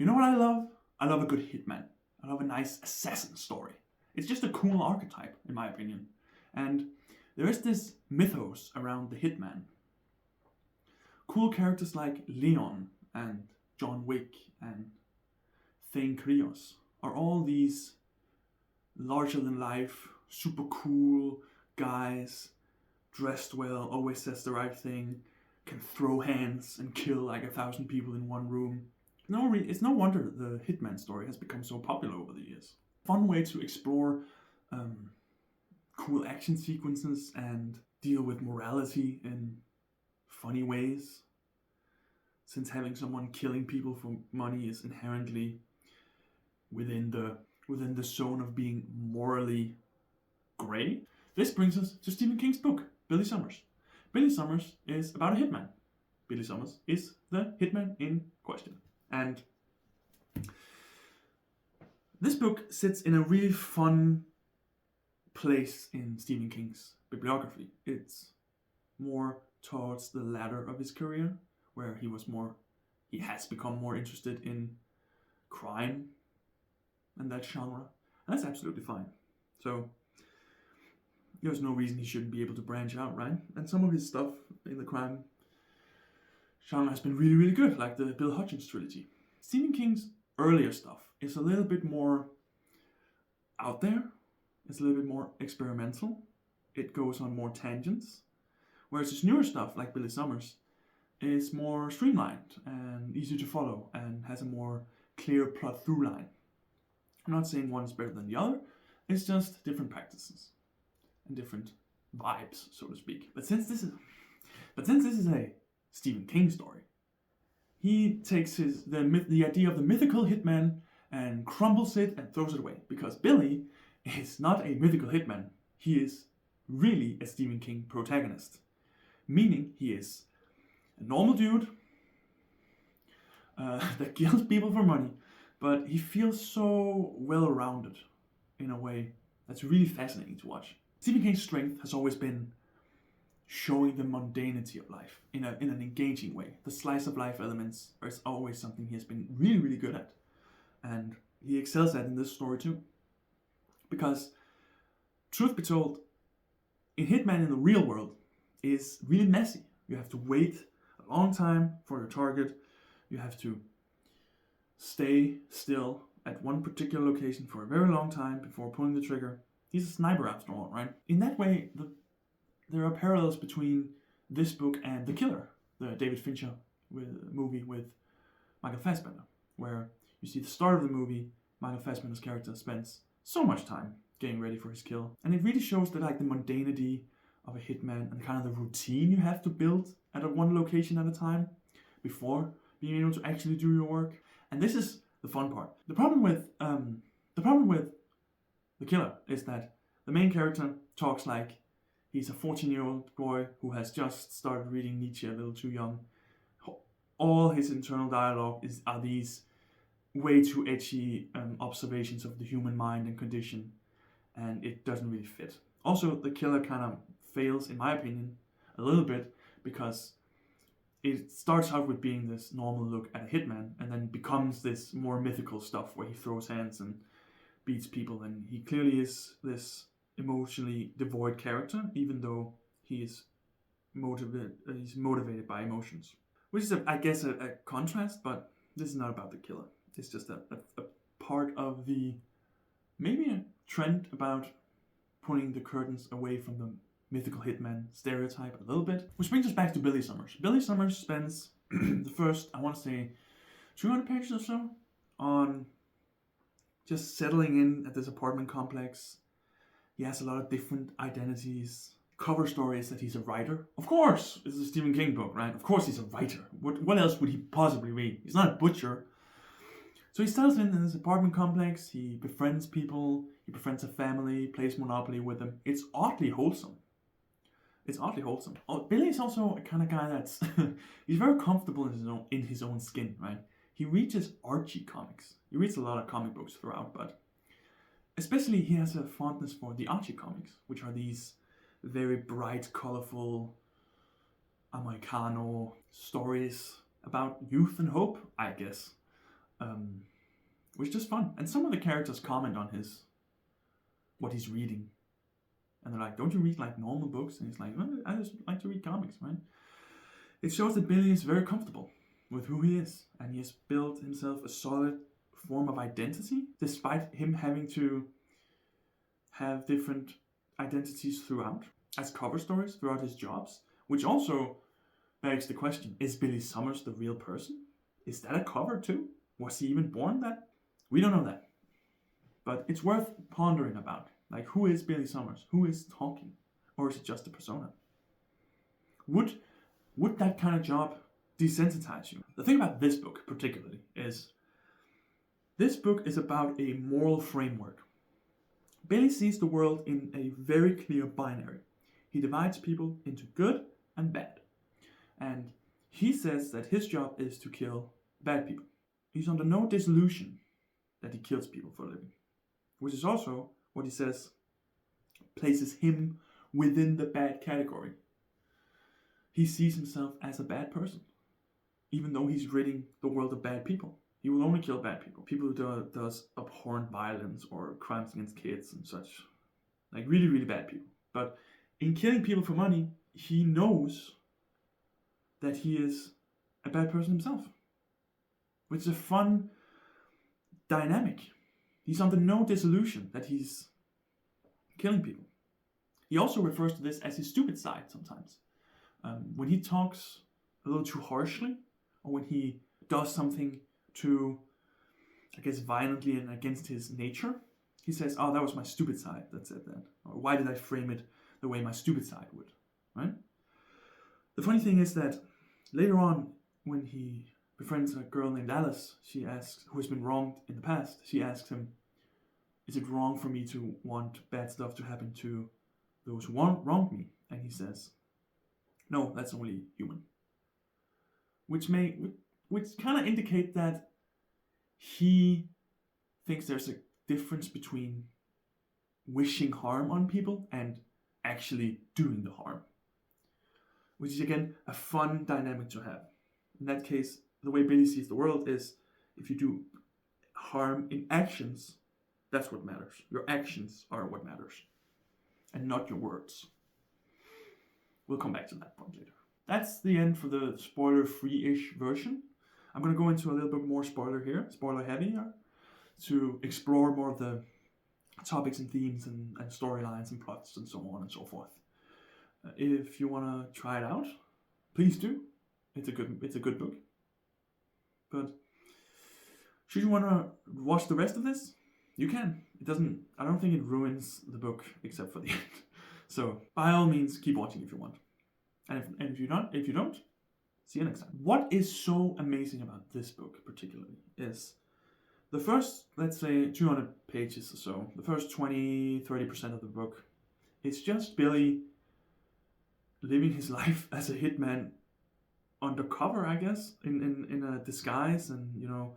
You know what I love? I love a good hitman. I love a nice assassin story. It's just a cool archetype, in my opinion. And there is this mythos around the hitman. Cool characters like Leon and John Wick and Thane Krios are all these larger than life, super cool guys, dressed well, always says the right thing, can throw hands and kill like 1,000 people in one room. It's no wonder the Hitman story has become so popular over the years. Fun way to explore cool action sequences and deal with morality in funny ways. Since having someone killing people for money is inherently within the zone of being morally grey. This brings us to Stephen King's book, Billy Summers. Billy Summers is about a hitman. Billy Summers is the hitman in question. And this book sits in a really fun place in Stephen King's bibliography. It's more towards the latter of his career, where he has become more interested in crime and that genre. And that's absolutely fine. So there's no reason he shouldn't be able to branch out, right? And some of his stuff in the crime genre has been really, really good, like the Bill Hutchins trilogy. Stephen King's earlier stuff is a little bit more out there. It's a little bit more experimental. It goes on more tangents. Whereas his newer stuff, like Billy Summers, is more streamlined and easy to follow and has a more clear plot through line. I'm not saying one is better than the other. It's just different practices and different vibes, so to speak. But since this is a Stephen King story, he takes the idea of the mythical hitman and crumbles it and throws it away. Because Billy is not a mythical hitman. He is really a Stephen King protagonist. Meaning he is a normal dude that kills people for money, but he feels so well-rounded in a way that's really fascinating to watch. Stephen King's strength has always been showing the mundanity of life in an engaging way. The slice of life elements are always something he has been really, really good at. And he excels at in this story too. Because, truth be told, in Hitman in the real world is really messy. You have to wait a long time for your target. You have to stay still at one particular location for a very long time before pulling the trigger. He's a sniper after all, right? In that way, there are parallels between this book and The Killer, the David Fincher movie with Michael Fassbender, where you see the start of the movie, Michael Fassbender's character spends so much time getting ready for his kill. And it really shows that the mundanity of a hitman and kind of the routine you have to build at one location at a time before being able to actually do your work. And this is the fun part. The problem with The Killer is that the main character talks like he's a 14-year-old boy who has just started reading Nietzsche a little too young. All his internal dialogue are these way too edgy observations of the human mind and condition, and it doesn't really fit. Also, The Killer kind of fails, in my opinion, a little bit, because it starts out with being this normal look at a hitman, and then becomes this more mythical stuff where he throws hands and beats people, and he clearly is this emotionally devoid character, even though he's motivated by emotions. Which is, I guess, a contrast, but this is not about The Killer. It's just a part of maybe a trend about pulling the curtains away from the mythical hitman stereotype a little bit. Which brings us back to Billy Summers. Billy Summers spends the first, I want to say, 200 pages or so on just settling in at this apartment complex. He has a lot of different identities. Cover story is that he's a writer. Of course, it's a Stephen King book, right? Of course he's a writer. What else would he possibly be? He's not a butcher. So he settles in this apartment complex. He befriends people. He befriends a family. Plays Monopoly with them. It's oddly wholesome. Billy's also a kind of guy that's he's very comfortable in his own skin, right? He reads Archie comics. He reads a lot of comic books throughout, but especially he has a fondness for the Archie comics, which are these very bright, colorful Americano stories about youth and hope, I guess. which is just fun. And some of the characters comment on what he's reading, and they're like, "Don't you read like normal books?" And he's like, "Well, I just like to read comics, right?" It shows that Billy is very comfortable with who he is, and he has built himself a solid form of identity, despite him having to have different identities throughout, as cover stories throughout his jobs, which also begs the question, is Billy Summers the real person? Is that a cover too? Was he even born that? We don't know that. But it's worth pondering about. Like, who is Billy Summers? Who is talking? Or is it just a persona? Would that kind of job desensitize you? The thing about this book particularly is this book is about a moral framework. Billy sees the world in a very clear binary. He divides people into good and bad. And he says that his job is to kill bad people. He's under no disillusion that he kills people for a living, which is also what he says places him within the bad category. He sees himself as a bad person, even though he's ridding the world of bad people. He will only kill bad people, people who does abhorrent violence or crimes against kids and such, like really, really bad people. But in killing people for money, he knows that he is a bad person himself, which is a fun dynamic. He's under no disillusion that he's killing people. He also refers to this as his stupid side sometimes. When he talks a little too harshly, or when he does something too, I guess, violently and against his nature, he says, "Oh, that was my stupid side that said that." Or, "Why did I frame it the way my stupid side would?" Right? The funny thing is that later on, when he befriends a girl named Alice, she asks, who has been wronged in the past, she asks him, "Is it wrong for me to want bad stuff to happen to those who wronged me?" And he says, "No, that's only human." Which kind of indicate that he thinks there's a difference between wishing harm on people and actually doing the harm. Which is, again, a fun dynamic to have. In that case, the way Billy sees the world is, if you do harm in actions, that's what matters. Your actions are what matters, and not your words. We'll come back to that point later. That's the end for the spoiler-free-ish version. I'm going to go into a little bit more spoiler here, spoiler-heavy here, to explore more of the topics and themes and storylines and plots and so on and so forth. If you want to try it out, please do. It's a good book. But should you want to watch the rest of this, you can. I don't think it ruins the book except for the end. So by all means, keep watching if you want. And if you don't, see you next time. What is so amazing about this book particularly is the first, let's say, 200 pages or so, the first 20-30% of the book, it's just Billy living his life as a hitman undercover, I guess, in a disguise, and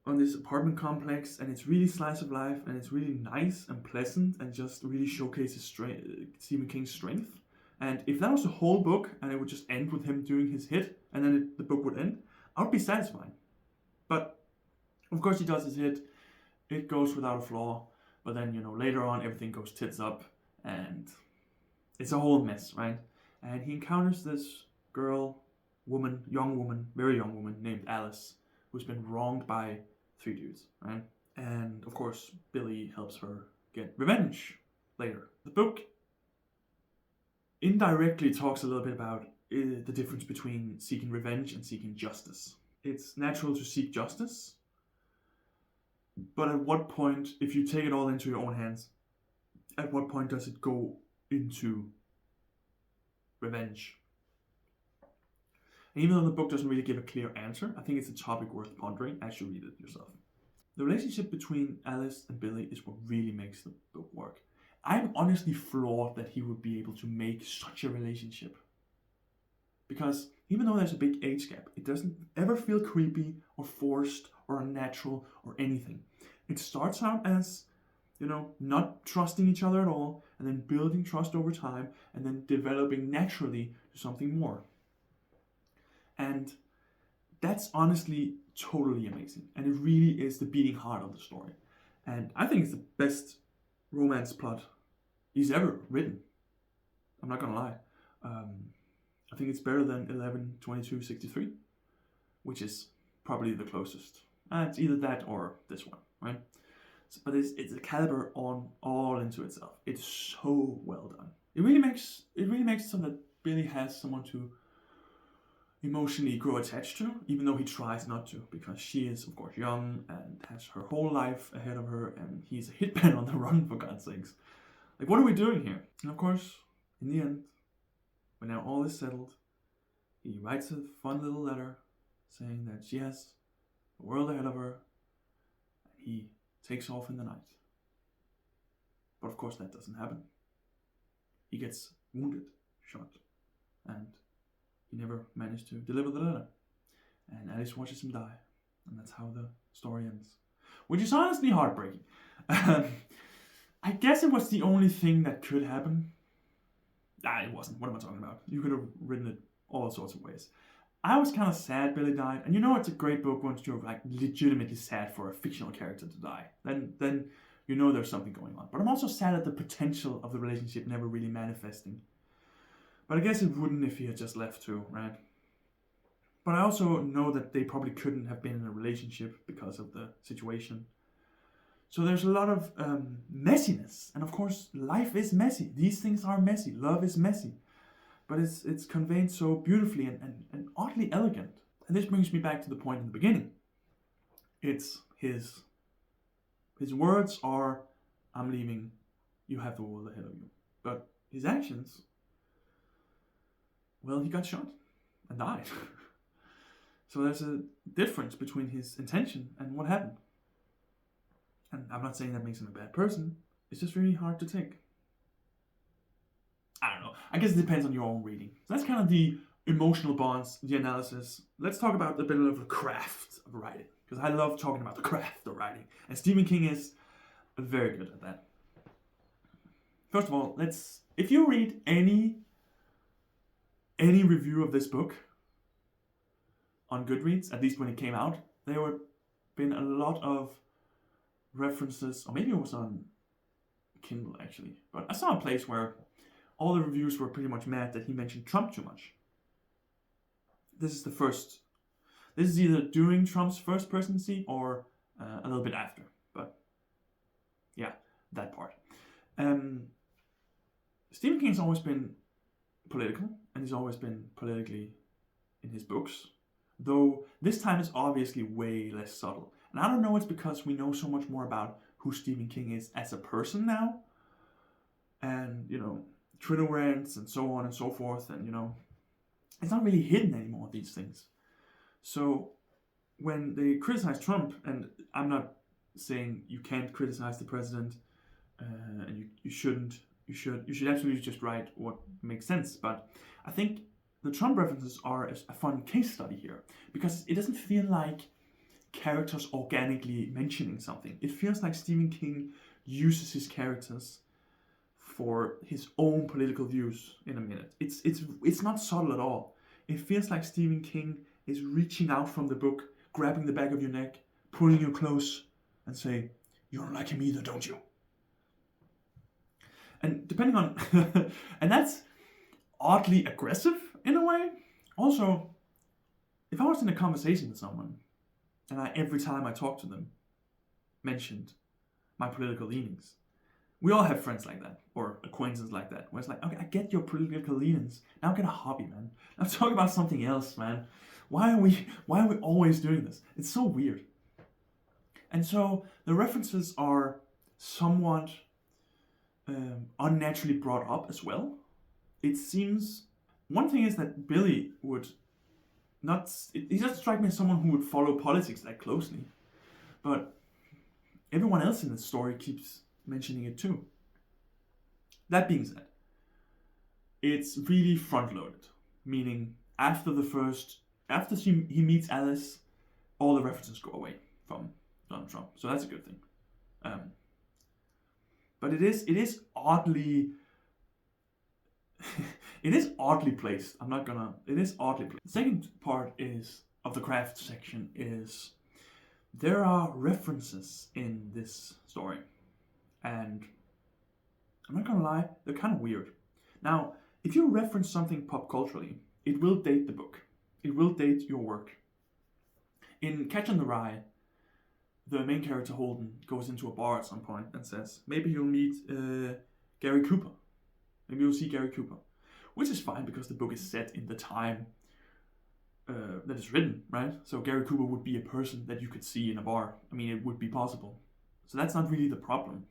on this apartment complex, and it's really slice of life, and it's really nice and pleasant, and just really showcases Stephen King's strength. And if that was the whole book, and it would just end with him doing his hit, and then the book would end, I would be satisfied. But of course he does his hit, it goes without a flaw, but then later on everything goes tits up, and it's a whole mess, right? And he encounters this very young woman named Alice, who's been wronged by 3 dudes, right? And of course, Billy helps her get revenge later. The book indirectly talks a little bit about the difference between seeking revenge and seeking justice. It's natural to seek justice, but at what point, if you take it all into your own hands, at what point does it go into revenge? And even though the book doesn't really give a clear answer, I think it's a topic worth pondering as you read it yourself. The relationship between Alice and Billy is what really makes the book work. I'm honestly floored that he would be able to make such a relationship. Because even though there's a big age gap, it doesn't ever feel creepy or forced or unnatural or anything. It starts out as, not trusting each other at all, and then building trust over time, and then developing naturally to something more. And that's honestly totally amazing. And it really is the beating heart of the story. And I think it's the best romance plot he's ever written. I'm not gonna lie. I think it's better than 11/22/63, which is probably the closest. It's either that or this one, right? But it's a caliber on all into itself. It's so well done. It really makes it so that Billy has someone to emotionally grow attached to, even though he tries not to, because she is of course young and has her whole life ahead of her, and he's a hitman on the run, for God's sakes. Like, what are we doing here? And of course, in the end, when now all is settled, he writes a fun little letter saying that she has the world ahead of her, and he takes off in the night. But of course that doesn't happen. He gets wounded, shot, and he never managed to deliver the letter. And Alice watches him die, and that's how the story ends. Which is honestly heartbreaking. I guess it was the only thing that could happen. It wasn't. What am I talking about? You could have written it all sorts of ways. I was kind of sad Billy died, and you know it's a great book once you're like legitimately sad for a fictional character to die. Then you know there's something going on. But I'm also sad at the potential of the relationship never really manifesting. But I guess it wouldn't if he had just left too, right? But I also know that they probably couldn't have been in a relationship because of the situation. So there's a lot of messiness. And of course, life is messy. These things are messy. Love is messy. But it's conveyed so beautifully and oddly elegant. And this brings me back to the point in the beginning. It's his words are, I'm leaving, you have the world ahead of you. But his actions, well, he got shot and died. So there's a difference between his intention and what happened. And I'm not saying that makes him a bad person. It's just really hard to take. I don't know. I guess it depends on your own reading. So that's kind of the emotional bonds, the analysis. Let's talk about a bit of the craft of writing. Because I love talking about the craft of writing. And Stephen King is very good at that. First of all, if you read any review of this book on Goodreads, at least when it came out, there were been a lot of references, or maybe it was on Kindle actually, but I saw a place where all the reviews were pretty much mad that he mentioned Trump too much. This is either during Trump's first presidency or a little bit after, but yeah, that part. Stephen King's always been political, and he's always been politically in his books, though this time is obviously way less subtle. And I don't know, it's because we know so much more about who Stephen King is as a person now. And, Twitter rants and so on and so forth. And, it's not really hidden anymore, these things. So when they criticize Trump, and I'm not saying you can't criticize the president, and you shouldn't. You should absolutely just write what makes sense. But I think the Trump references are a fun case study here. Because it doesn't feel like characters organically mentioning something. It feels like Stephen King uses his characters for his own political views in a minute. It's not subtle at all. It feels like Stephen King is reaching out from the book, grabbing the back of your neck, pulling you close, and say, "You don't like him either, don't you?" And depending on, and that's oddly aggressive in a way. Also, if I was in a conversation with someone, and every time I talk to them, mentioned my political leanings. We all have friends like that, or acquaintances like that, where it's like, okay, I get your political leanings. Now get a hobby, man. Now talk about something else, man. Why are we always doing this? It's so weird. And so the references are somewhat unnaturally brought up as well. It seems, one thing is that Billy would he doesn't strike me as someone who would follow politics that closely. But everyone else in the story keeps mentioning it too. That being said, it's really front-loaded. Meaning, after he meets Alice, all the references go away from Donald Trump. So that's a good thing. But it is oddly... it is oddly placed. It is oddly placed. The second part is of the craft section is there are references in this story, and I'm not gonna lie, they're kind of weird. Now, if you reference something pop culturally, it will date the book. It will date your work. In Catch in the Rye, the main character Holden goes into a bar at some point and says, maybe you'll meet Gary Cooper. Maybe you'll see Gary Cooper. Which is fine because the book is set in the time that is written, right? So Gary Cooper would be a person that you could see in a bar. I mean, it would be possible. So that's not really the problem.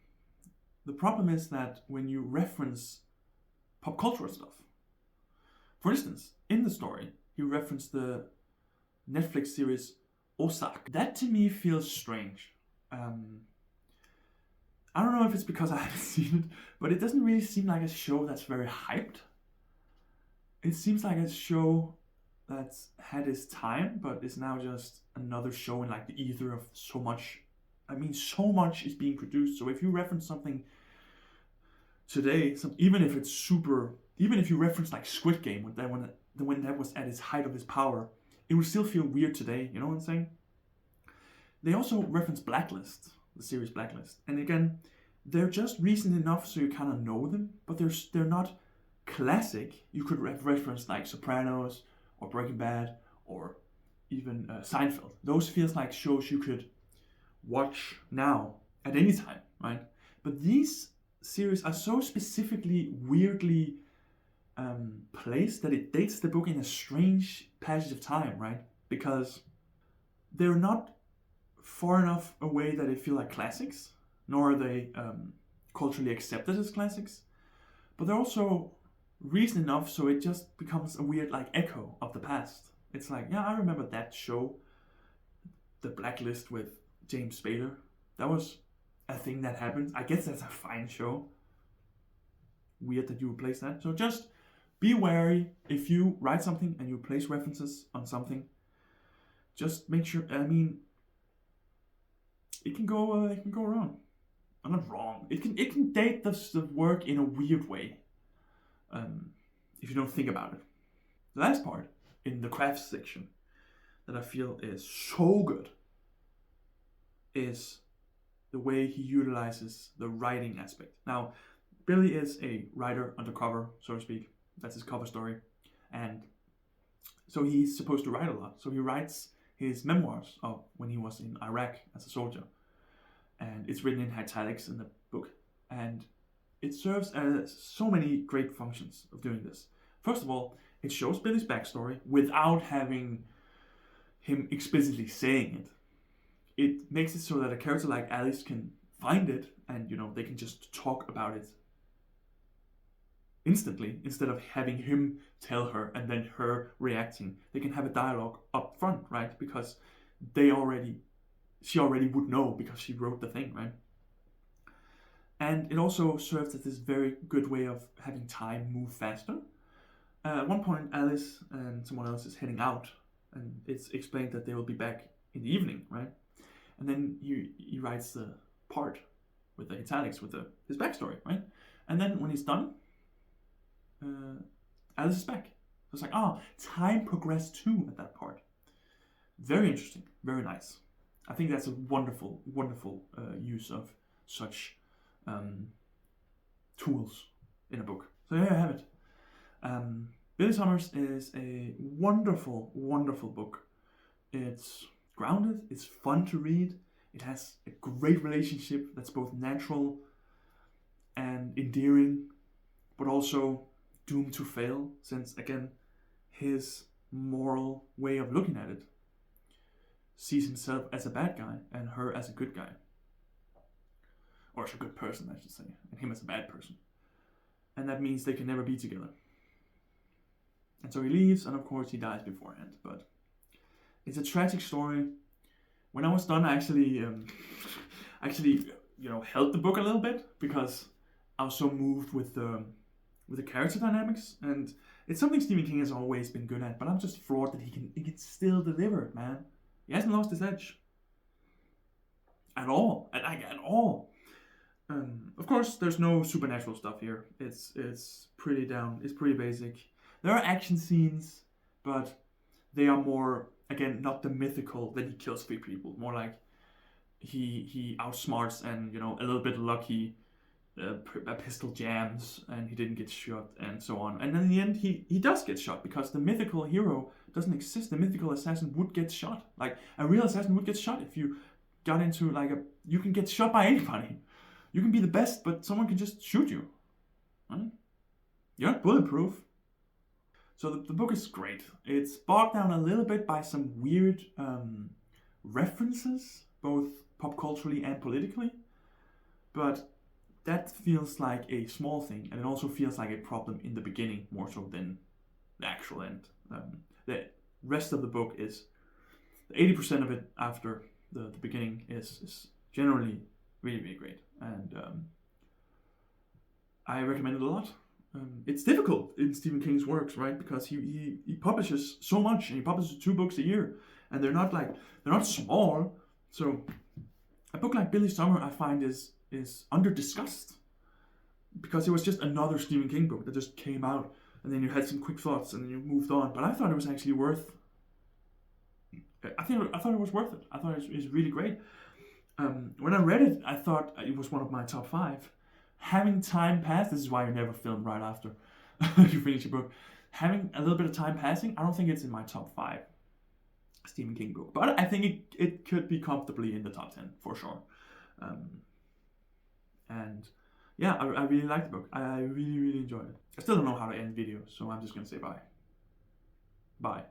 The problem is that when you reference pop cultural stuff, for instance, in the story, he referenced the Netflix series Ozark. That to me feels strange. I don't know if it's because I haven't seen it, but it doesn't really seem like a show that's very hyped. It seems like a show that's had its time, but is now just another show in like the ether of so much. I mean, so much is being produced. So if you reference something today, even if it's super, even if you reference like Squid Game when that was at its height of its power, it would still feel weird today. You know what I'm saying? They also reference Blacklist, the series Blacklist, and again, they're just recent enough so you kind of know them, but they're not classic. You could reference like Sopranos or Breaking Bad or even Seinfeld. Those feels like shows you could watch now at any time, right? But these series are so specifically weirdly placed that it dates the book in a strange passage of time, right? Because they're not far enough away that they feel like classics, nor are they culturally accepted as classics, but they're also recent enough so it just becomes a weird like echo of the past. It's like, yeah, I remember that show, The Blacklist with James Spader. That was a thing that happened. I guess that's a fine show. Weird that you would place that. So just be wary if you write something and you place references on something. Just make sure. I mean, it can go wrong. I'm not wrong. It can date the work in a weird way. If you don't think about it. The last part in the crafts section that I feel is so good is the way he utilizes the writing aspect. Now, Billy is a writer undercover, so to speak. That's his cover story. And so he's supposed to write a lot. So he writes his memoirs of when he was in Iraq as a soldier. And it's written in italics in the book. And it serves as so many great functions of doing this. First of all, it shows Billy's backstory without having him explicitly saying it. It makes it so that a character like Alice can find it and, they can just talk about it instantly instead of having him tell her and then her reacting. They can have a dialogue up front, right? Because she already would know because she wrote the thing, right? And it also serves as this very good way of having time move faster. At one point, Alice and someone else is heading out, and it's explained that they will be back in the evening, right? And then he writes the part with the italics with his backstory, right? And then when he's done, Alice is back. So it's like, time progressed too at that part. Very interesting, very nice. I think that's a wonderful, wonderful use of such tools in a book. So there you have it. Billy Summers is a wonderful, wonderful book. It's grounded, it's fun to read, it has a great relationship that's both natural and endearing, but also doomed to fail, since again, his moral way of looking at it sees himself as a bad guy and her as a good guy. Or as a good person, I should say, and him as a bad person. And that means they can never be together. And so he leaves, and of course he dies beforehand. But it's a tragic story. When I was done, I actually held the book a little bit because I was so moved with the character dynamics, and it's something Stephen King has always been good at. But I'm just floored that he can still deliver it, man. He hasn't lost his edge at all, at all. Of course, there's no supernatural stuff here. It's pretty basic. There are action scenes, but they are more again, not the mythical that he kills 3 people, more like he outsmarts and, you know, a little bit lucky, a pistol jams and he didn't get shot and so on. And then in the end, he does get shot because the mythical hero doesn't exist. The mythical assassin would get shot. Like, a real assassin would get shot if you got into like you can get shot by anybody. You can be the best, but someone can just shoot you. Right? You're not bulletproof. So the book is great. It's bogged down a little bit by some weird references, both pop culturally and politically. But that feels like a small thing, and it also feels like a problem in the beginning more so than the actual end. The rest of the book is 80% of it after the beginning is generally really, really great, and I recommend it a lot. It's difficult in Stephen King's works, right? Because he publishes so much, and he publishes 2 books a year, and they're not small. So a book like Billy Summer, I find, is under discussed because it was just another Stephen King book that just came out, and then you had some quick thoughts and then you moved on. But I thought it was actually worth. I thought it was worth it. I thought it was really great. When I read it, I thought it was one of my top 5. Having time pass, this is why you never film right after you finish a book. Having a little bit of time passing, I don't think it's in my top 5 Stephen King book, but I think it could be comfortably in the top 10 for sure. And yeah, I really liked the book. I really, really enjoyed it. I still don't know how to end videos, so I'm just gonna say bye. Bye.